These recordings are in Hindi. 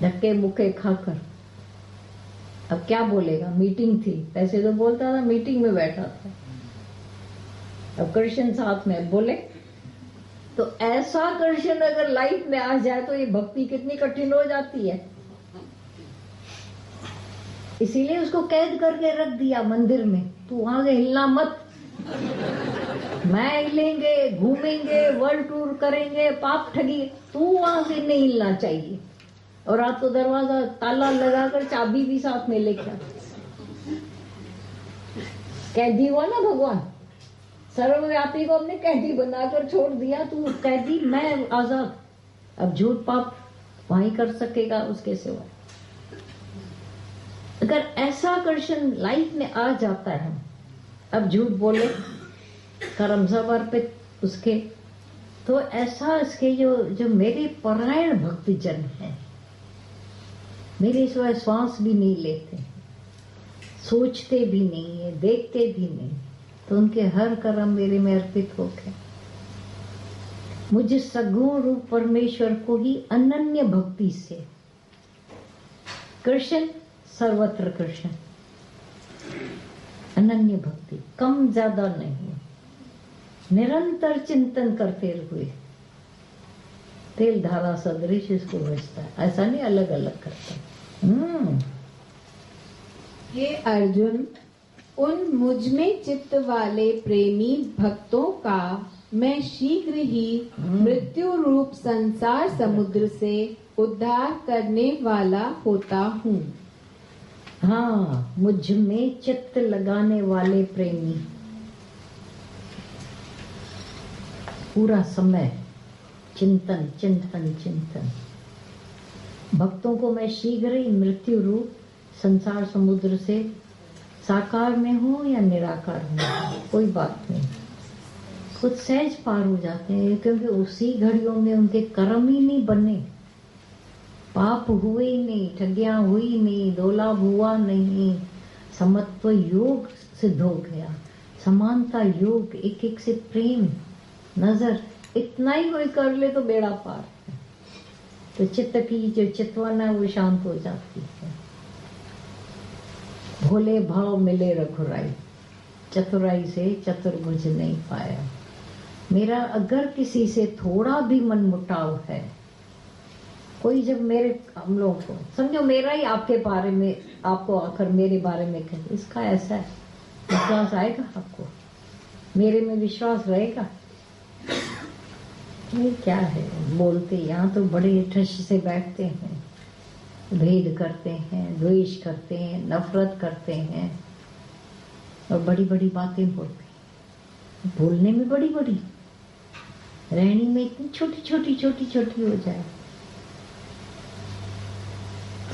धक्के मुक्के खाकर। अब क्या बोलेगा, मीटिंग थी, पैसे तो बोलता था, मीटिंग में बैठा था। अब कृष्ण साथ में बोले, तो ऐसा कृष्ण अगर लाइफ में आ जाए तो ये भक्ति कितनी कठिन हो जाती है। इसीलिए उसको कैद करके रख दिया मंदिर में, तू वहां से हिलना मत। मैं हिलेंगे, घूमेंगे, वर्ल्ड टूर करेंगे, पाप ठगी, तू वहां से नहीं हिलना चाहिए। और रात को दरवाजा ताला लगाकर चाबी भी साथ में लेकर। कैदी हुआ ना भगवान, सर्वव्यापी को हमने कैदी बनाकर छोड़ दिया, तू कैदी, मैं आजाद। अब झूठ पाप वहीं कर सकेगा उसके सिवा। अगर ऐसा कृष्ण लाइफ में आ जाता है, अब झूठ बोले कर्म सब अर्पित उसके, तो ऐसा इसके जो मेरे परायण भक्तजन हैं, मेरे सिवाय श्वास भी नहीं लेते, सोचते भी नहीं है, देखते भी नहीं, तो उनके हर कर्म मेरे में अर्पित हो गए। मुझे सगुण रूप परमेश्वर को ही अनन्य भक्ति से, कृष्ण सर्वत्र कृष्ण, अनन्य भक्ति, कम ज्यादा नहीं, निरंतर चिंतन करते हुए तेल धारा सदृश इसको बचता है, ऐसा नहीं अलग अलग करता। हे अर्जुन, उन मुझ में चित्त वाले प्रेमी भक्तों का मैं शीघ्र ही मृत्यु रूप संसार समुद्र से उद्धार करने वाला होता हूँ। हाँ, मुझ में चित्त लगाने वाले प्रेमी, पूरा समय चिंतन चिंतन चिंतन, भक्तों को मैं शीघ्र ही मृत्यु रूप संसार समुद्र से, साकार में हो या निराकार में कोई बात नहीं, खुद सहज पार हो जाते हैं, क्योंकि उसी घड़ियों में उनके कर्म ही नहीं बने, पाप हुए ही नहीं, ठगियां हुई नहीं, दोलाभ हुआ नहीं, समत्व योग सिद्ध हो गया, समानता योग, एक एक से प्रेम नजर, इतना ही कोई कर ले तो बेड़ा पार है। तो चित्त की जो चितवन है वो शांत हो जाती है। भोले भाव मिले रघुराई, चतुराई से चतुर्भुज नहीं पाया। मेरा अगर किसी से थोड़ा भी मन मुटाव है, कोई जब मेरे, हम लोग को समझो मेरा ही आपके बारे में, आपको आकर मेरे बारे में कहे, इसका ऐसा है, विश्वास आएगा आपको, मेरे में विश्वास रहेगा? ये क्या है बोलते, यहाँ तो बड़े ठश से बैठते हैं, भेद करते हैं, द्वेष करते हैं, नफरत करते हैं और बड़ी बड़ी बातें बोलते हैं, बोलने में बड़ी बड़ी, रहनी में इतनी छोटी छोटी छोटी छोटी हो जाए।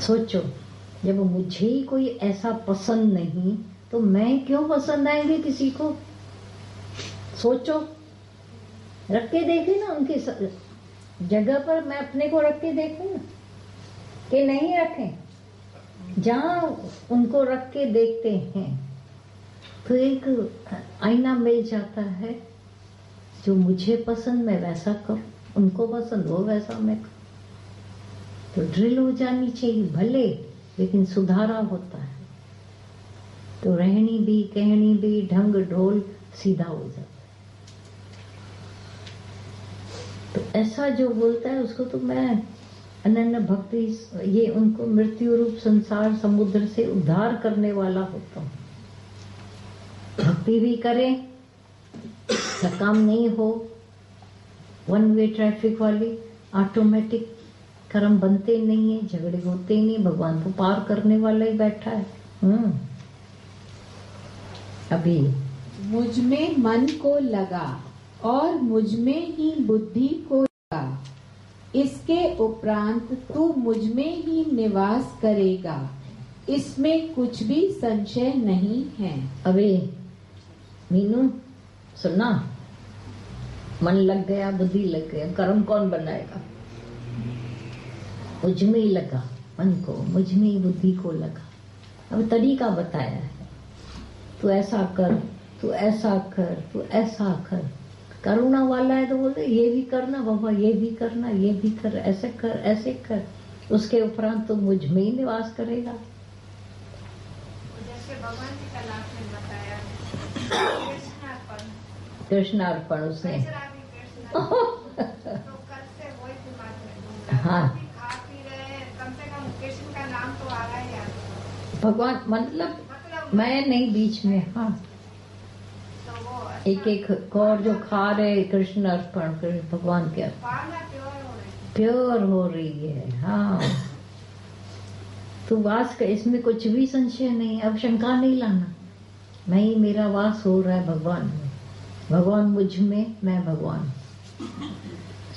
सोचो, जब मुझे ही कोई ऐसा पसंद नहीं तो मैं क्यों पसंद आएंगे किसी को? सोचो, रख के देखे ना उनकी जगह पर, मैं अपने को रख के देखूं ना कि नहीं रखें। जहां उनको रख के देखते हैं तो एक आईना मिल जाता है, जो मुझे पसंद मैं वैसा करूं, उनको पसंद हो वैसा मैं करूं। तो ड्रिल हो जानी चाहिए भले, लेकिन सुधारा होता है तो रहनी भी कहनी भी ढंग ढोल सीधा हो जाता है। तो ऐसा जो बोलता है उसको तो मैं अनन्य भक्ति, ये उनको मृत्यु रूप संसार समुद्र से उद्धार करने वाला होता हूँ। भक्ति भी करें, काम नहीं हो, वन वे ट्रैफिक वाली, ऑटोमेटिक कर्म बनते नहीं है, झगड़े होते नहीं, भगवान तो पार करने वाला ही बैठा है। अभी मुझ में मन को लगा और मुझ में ही बुद्धि को लगा, इसके उपरांत तू मुझ में ही निवास करेगा, इसमें कुछ भी संशय नहीं है। अबे मीनू सुनना, मन लग गया, बुद्धि लग गया, कर्म कौन बनाएगा? मुझ में ही लगा मन को, मुझ में ही बुद्धि को लगा। अब तरीका बताया है, तू ऐसा कर, तू ऐसा कर, तू ऐसा कर। करुणा वाला है तो बोलते ये भी करना बाबा, ये भी करना, ये भी कर, ऐसे कर, ऐसे कर। उसके उपरांत तो मुझ में ही निवास करेगा। जैसे भगवान जी का लाभ में बताया कृष्णार्पण उसने तो करते वही दिमाग में हाँ खा पी रहे कम से कम कृष्ण का नाम तो आ रहा है यार। भगवान मतलब मैं नहीं बीच में। हाँ तो वो एक एक और जो खा रहे कृष्ण अर्पण भगवान के भावना प्योर हो रही प्योर हो रही है। हाँ तो वास का इसमें कुछ भी संशय नहीं, अब शंका नहीं लाना। मैं ही मेरा वास हो रहा है भगवान में, भगवान मुझ में, मैं भगवान।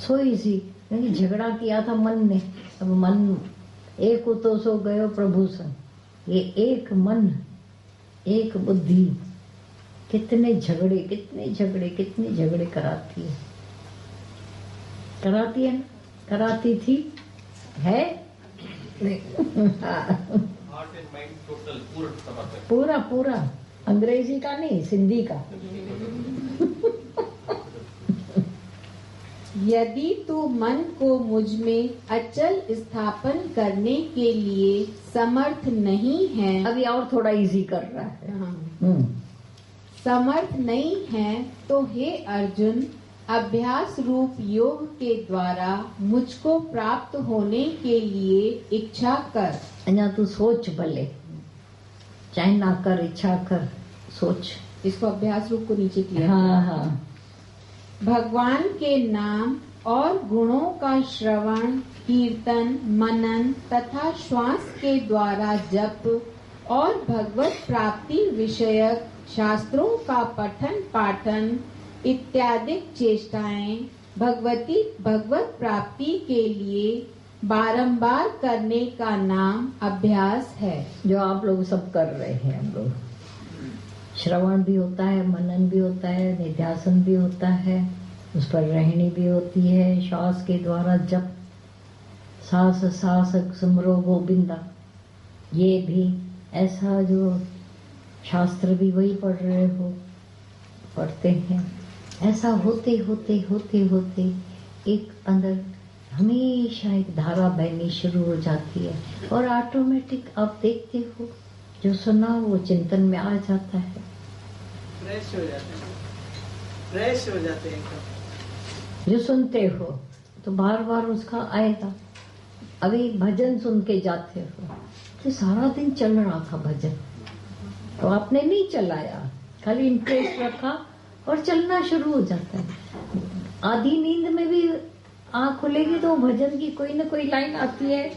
So easy. क्योंकि झगड़ा किया था मन ने, अब मन एक तो सो गयो प्रभु संग। ये एक मन एक बुद्धि कितने झगड़े कितने झगड़े कितने झगड़े कराती है, कराती है ना, कराती थी है। हार्ट एंड माइंड टोटल पूर्ण समर्पण। पूरा पूरा, अंग्रेजी का नहीं सिंधी का। यदि तू मन को मुझ में अचल स्थापन करने के लिए समर्थ नहीं है, अभी और थोड़ा इजी कर रहा है। हाँ, समर्थ नहीं है तो हे अर्जुन, अभ्यास रूप योग के द्वारा मुझको प्राप्त होने के लिए इच्छा कर। अञा तू सोच भले, चाहे ना कर, इच्छा कर, सोच। इसको अभ्यास रूप को नीचे किया। हाँ हाँ। भगवान के नाम और गुणों का श्रवण, कीर्तन, मनन तथा श्वास के द्वारा जप और भगवत प्राप्ति विषयक शास्त्रों का पठन पाठन इत्यादि चेष्टाएं भगवत प्राप्ति के लिए बारंबार करने का नाम अभ्यास है। जो आप लोग सब कर रहे हैं। हम लोग श्रवण भी होता है, मनन भी होता है, निध्यासन भी होता है, उस पर रहनी भी होती है, श्वास के द्वारा जप, सास सास सिमरो गोविंदा, ये भी ऐसा जो शास्त्र भी वही पढ़ रहे हो, पढ़ते हैं। ऐसा होते होते होते होते एक अंदर हमेशा एक धारा बहनी शुरू हो जाती है और ऑटोमेटिक आप देखते हो जो सुना वो चिंतन में आ जाता है, फ्रेश हो जाते हैं, फ्रेश हो जाते हैं एकदम। जो सुनते हो तो बार बार उसका आएगा। अभी भजन सुन के जाते हो तो सारा दिन चल रहा था भजन, तो आपने नहीं चलाया, खाली इंटरेस्ट रखा और चलना शुरू हो जाता है। आधी नींद में भी आँख खुलेगी तो भजन की कोई ना कोई लाइन आती है,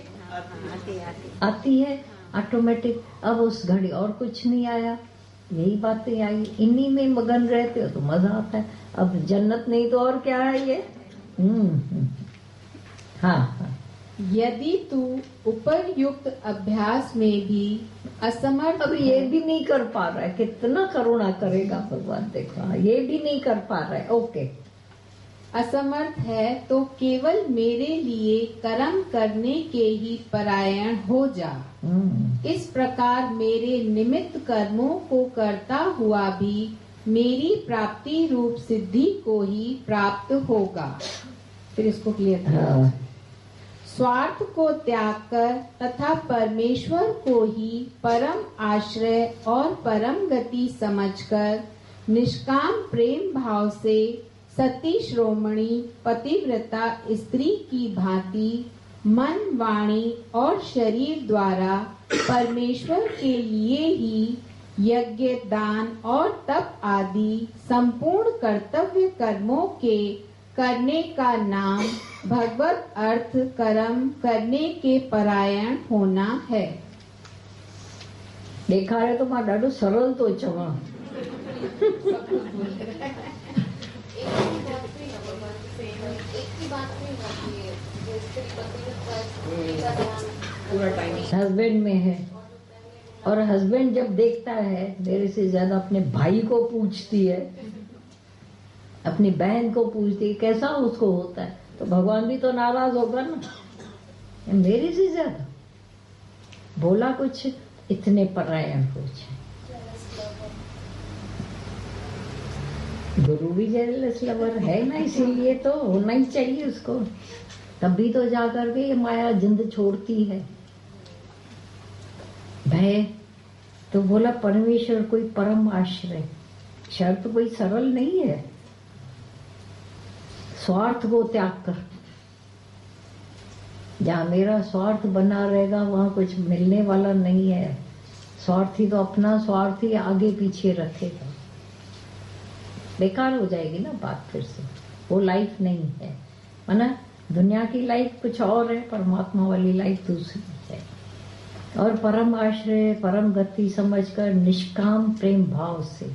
आती है ऑटोमेटिक। अब उस घड़ी और कुछ नहीं आया, यही बातें आई, इन्हीं में मगन रहते हो तो मजा आता है। अब जन्नत नहीं तो और क्या है ये। हाँ। यदि तू उपरयुक्त अभ्यास में भी असमर्थ, अब ये भी नहीं कर पा रहा है, कितना करुणा करेगा भगवान, देखो ये भी नहीं कर पा रहा है। ओके, असमर्थ है तो केवल मेरे लिए कर्म करने के ही परायण हो जा। इस प्रकार मेरे निमित्त कर्मों को करता हुआ भी मेरी प्राप्ति रूप सिद्धि को ही प्राप्त होगा। फिर इसको क्लियर किया। स्वार्थ को त्याग कर तथा परमेश्वर को ही परम आश्रय और परम गति समझकर निष्काम प्रेम भाव से सती श्रोमणी पतिव्रता स्त्री की भांति मन, वाणी और शरीर द्वारा परमेश्वर के लिए ही यज्ञ, दान और तप आदि संपूर्ण कर्तव्य कर्मों के करने का नाम भगवत अर्थ कर्म करने के परायण होना है। देखा रहे तो मां ॾाढो सरल तो चवा। हस्बैंड में है, और हस्बैंड जब देखता है मेरे से ज्यादा अपने भाई को पूछती है, अपनी बहन को पूछती है, कैसा उसको होता है, तो भगवान भी तो नाराज होगा ना, मेरे से ज्यादा बोला कुछ, इतने परायण हो जाए। गुरु भी जेलस लवर है ना, इसीलिए तो होना ही चाहिए उसको। तभी तो जाकर के ये माया जिंद छोड़ती है। भय तो बोला परमेश्वर कोई परम आश्रय, शर्त कोई सरल नहीं है। स्वार्थ को त्याग कर, जहाँ मेरा स्वार्थ बना रहेगा वहां कुछ मिलने वाला नहीं है। स्वार्थी तो अपना स्वार्थ ही आगे पीछे रखेगा, बेकार हो जाएगी ना बात फिर से। वो लाइफ नहीं है, माना दुनिया की लाइफ कुछ और है, परमात्मा वाली लाइफ दूसरी है। और परम आश्रय परम गति समझकर निष्काम प्रेम भाव से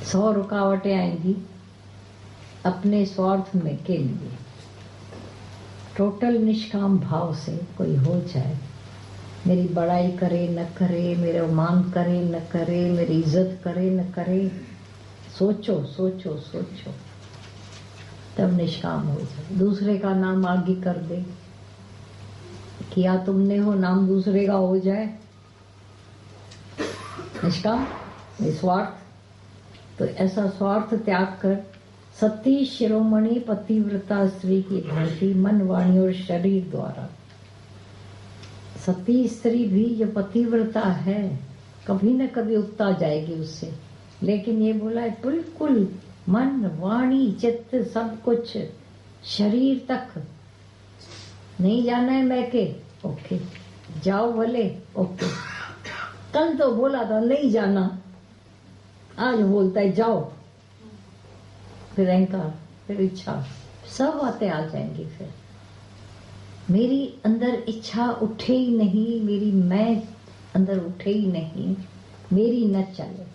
100 रुकावटें आएंगी अपने स्वार्थ में के लिए। टोटल निष्काम भाव से कोई हो जाए, मेरी बड़ाई करे न करे, मेरा मान करे न करे, मेरी इज्जत करे न करे, सोचो सोचो सोचो, तब निष्काम हो जाए। दूसरे का नाम आगे कर दे, किया तुमने हो, नाम दूसरे का हो जाए, निष्काम निस्वार्थ। तो ऐसा स्वार्थ त्याग कर सती शिरोमणि पतिव्रता स्त्री की भांति मन वाणी और शरीर द्वारा। सती स्त्री भी जो पतिव्रता है कभी न कभी उगता जाएगी उससे, लेकिन ये बोला है बिल्कुल मन वाणी चित्त सब कुछ शरीर तक नहीं जाना है मैके, ओके जाओ भले, ओके। कल तो बोला था नहीं जाना, आज बोलता है जाओ। फिर अहंकार, फिर इच्छा, सब बातें आ जाएंगी। फिर मेरी अंदर इच्छा उठे ही नहीं, मेरी मैं अंदर उठे ही नहीं, मेरी न चले।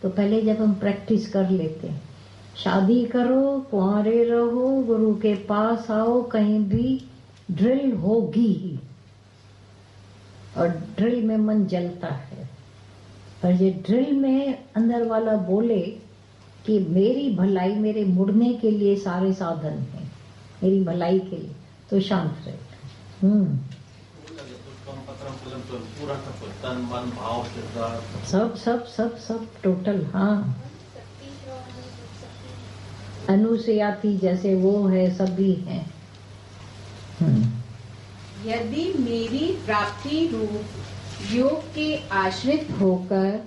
तो पहले जब हम प्रैक्टिस कर लेते हैं, शादी करो, कुंवारे रहो, गुरु के पास आओ, कहीं भी ड्रिल होगी ही, और ड्रिल में मन जलता है। पर ये ड्रिल में अंदर वाला बोले कि मेरी भलाई, मेरे मुड़ने के लिए सारे साधन हैं, मेरी भलाई के लिए, तो शांत रहे। पूरा तन मन भाव सब सब सब सब टोटल। हाँ, अनुसयाती जैसे वो है, सभी हैं। यदि मेरी प्राप्ति रूप योग के आश्रित होकर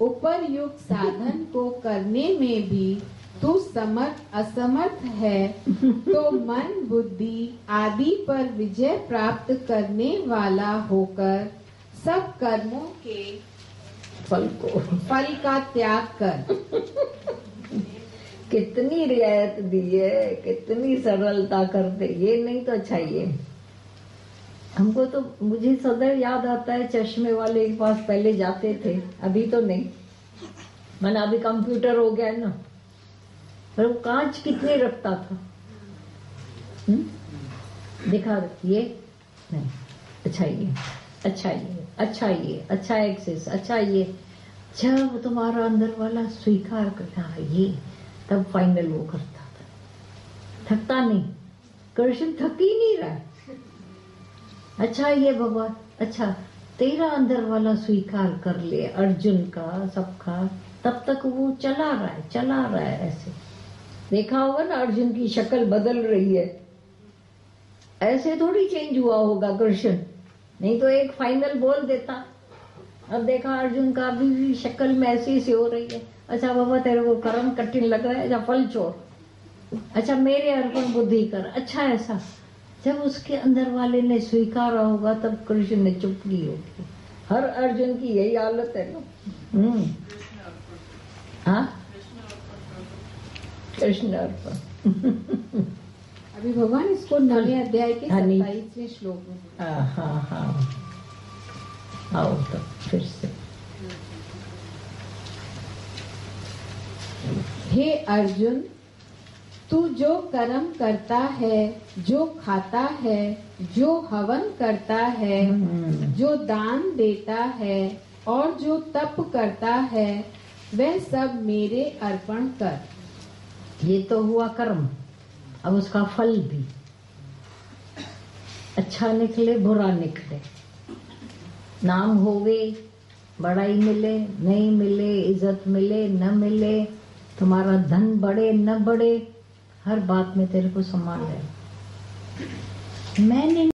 उपरयुक्त साधन को करने में भी तू असमर्थ है, तो मन बुद्धि आदि पर विजय प्राप्त करने वाला होकर सब कर्मों के फल का त्याग कर। कितनी रियायत दी है, कितनी सरलता कर दे। ये नहीं तो अच्छा, ये हमको तो, मुझे सदैव याद आता है चश्मे वाले के पास पहले जाते थे, अभी तो नहीं, मैंने अभी कंप्यूटर हो गया है ना, पर वो कांच कितने रखता था, दिखा ये नहीं, अच्छा ये, अच्छा ये, अच्छा ये, अच्छा एक्सेस, अच्छा ये। जब तुम्हारा अंदर वाला स्वीकार करता ये, तब फाइनल वो करता था। थकता नहीं, कृष्ण थक ही नहीं रहा। अच्छा ये भगवान, अच्छा तेरा अंदर वाला स्वीकार कर ले, अर्जुन का सबका, तब तक वो चला रहा है ऐसे। देखा होगा ना, अर्जुन की शक्ल बदल रही है, ऐसे थोड़ी चेंज हुआ होगा कृष्ण, नहीं तो एक फाइनल बोल देता। अब देखा अर्जुन का अभी भी शक्ल में ऐसी सी हो रही है। अच्छा बाबा तेरे को कर्म कठिन लग रहा है, अच्छा फल छोड़, अच्छा मेरे अर्पण बुद्धि कर, अच्छा ऐसा। जब उसके अंदर वाले ने स्वीकारा होगा तब कृष्ण ने चुप की होगी। हर अर्जुन की यही हालत है ना। हाँ, कृष्ण अर्पण। अभी भगवान इसको 9वें अध्याय के 27वें श्लोक में। हाँ, आओ तब फिर से। हे अर्जुन, तू जो कर्म करता है, जो खाता है, जो हवन करता है, जो दान देता है और जो तप करता है, वह सब मेरे अर्पण कर। ये तो हुआ कर्म, अब उसका फल भी, अच्छा निकले बुरा निकले, नाम होवे, बड़ाई मिले नहीं मिले, इज्जत मिले न मिले, तुम्हारा धन बढ़े न बढ़े, हर बात में तेरे को संभाल है। मैंने